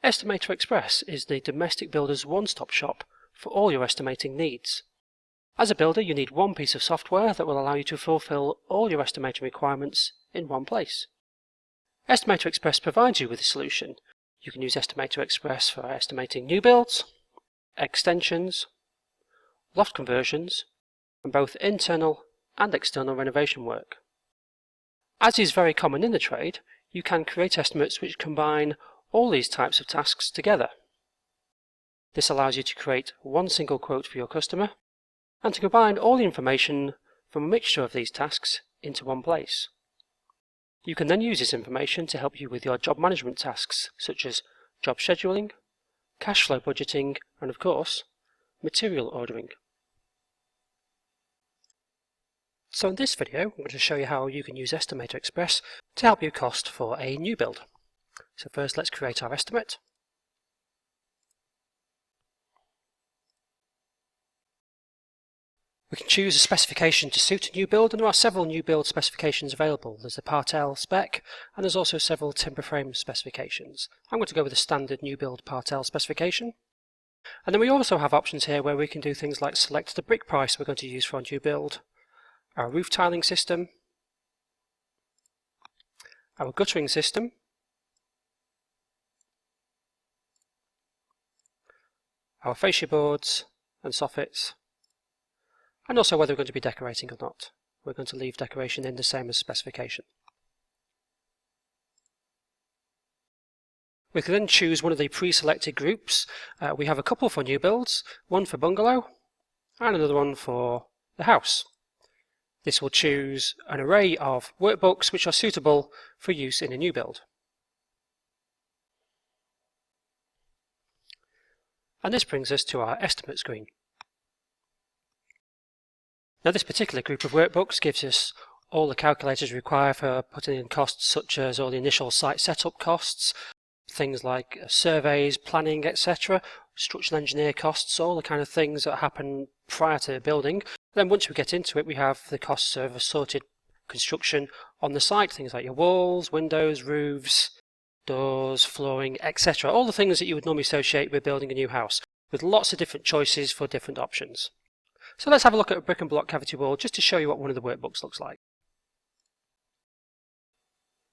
EstimatorXpress is the domestic builder's one-stop shop for all your estimating needs. As a builder, you need one piece of software that will allow you to fulfill all your estimating requirements in one place. EstimatorXpress provides you with a solution. You can use EstimatorXpress for estimating new builds, extensions, loft conversions, and both internal and external renovation work. As is very common in the trade, you can create estimates which combine all these types of tasks together. This allows you to create one single quote for your customer and to combine all the information from a mixture of these tasks into one place. You can then use this information to help you with your job management tasks such as job scheduling, cash flow budgeting, and of course, material ordering. So in this video, I'm going to show you how you can use EstimatorXpress to help you cost for a new build. So first let's create our estimate. We can choose a specification to suit a new build, and there are several new build specifications available. There's the Part L spec, and there's also several timber frame specifications. I'm going to go with the standard new build Part L specification. And then we also have options here where we can do things like select the brick price we're going to use for our new build, our roof tiling system, our guttering system, our fascia boards and soffits, and also whether we're going to be decorating or not. We're going to leave decoration in the same as specification. We can then choose one of the pre-selected groups. We have a couple for new builds, one for bungalow and another one for the house. This will choose an array of workbooks which are suitable for use in a new build. And this brings us to our estimate screen. Now this particular group of workbooks gives us all the calculators required for putting in costs such as all the initial site setup costs, things like surveys, planning, etc., structural engineer costs, all the kind of things that happen prior to building. Then once we get into it, we have the costs of assorted construction on the site, things like your walls, windows, roofs, doors, flooring, etc. All the things that you would normally associate with building a new house, with lots of different choices for different options. So let's have a look at a brick and block cavity wall just to show you what one of the workbooks looks like.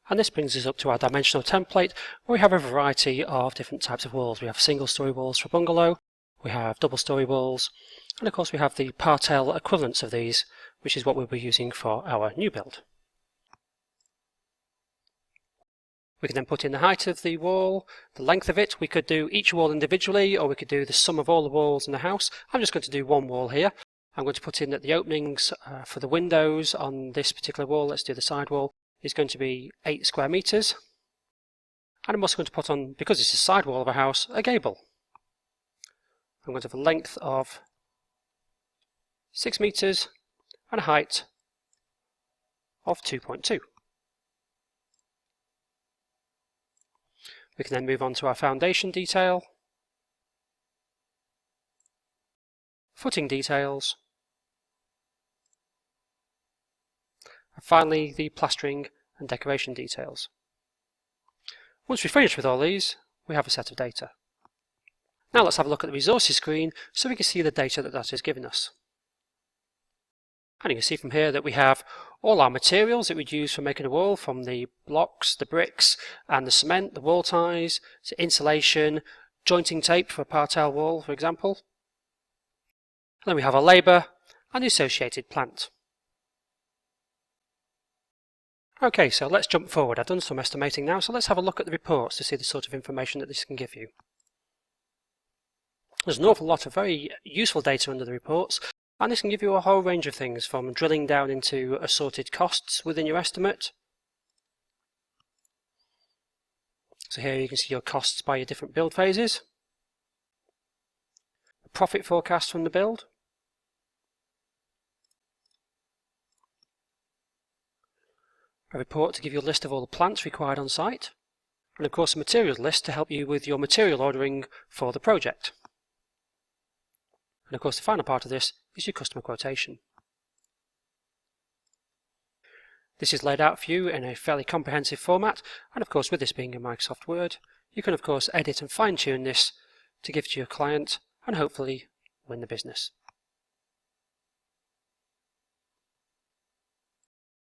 And this brings us up to our dimensional template, where we have a variety of different types of walls. We have single-storey walls for bungalow, we have double-storey walls, and of course we have the Part L equivalents of these, which is what we'll be using for our new build. We can then put in the height of the wall, the length of it. We could do each wall individually, or we could do the sum of all the walls in the house. I'm just going to do one wall here. I'm going to put in that the openings for the windows on this particular wall, let's do the side wall, is going to be 8 square meters. And I'm also going to put on, because it's a side wall of a house, a gable. I'm going to have a length of 6 meters and a height of 2.2. We can then move on to our foundation detail, footing details, and finally the plastering and decoration details. Once we finish with all these, we have a set of data. Now let's have a look at the resources screen so we can see the data that has given us. And you can see from here that we have all our materials that we'd use for making a wall, from the blocks, the bricks and the cement, the wall ties, to insulation, jointing tape for a Part L wall, for example. And then we have our labour and the associated plant. Okay, so let's jump forward. I've done some estimating now, so let's have a look at the reports to see the sort of information that this can give you. There's an awful lot of very useful data under the reports, and this can give you a whole range of things, from drilling down into assorted costs within your estimate. So here you can see your costs by your different build phases, a profit forecast from the build, a report to give you a list of all the plants required on site, and of course a materials list to help you with your material ordering for the project. And of course the final part of this is your customer quotation. This is laid out for you in a fairly comprehensive format, and of course with this being in Microsoft Word, You can of course edit and fine-tune this to give to your client and hopefully win the business.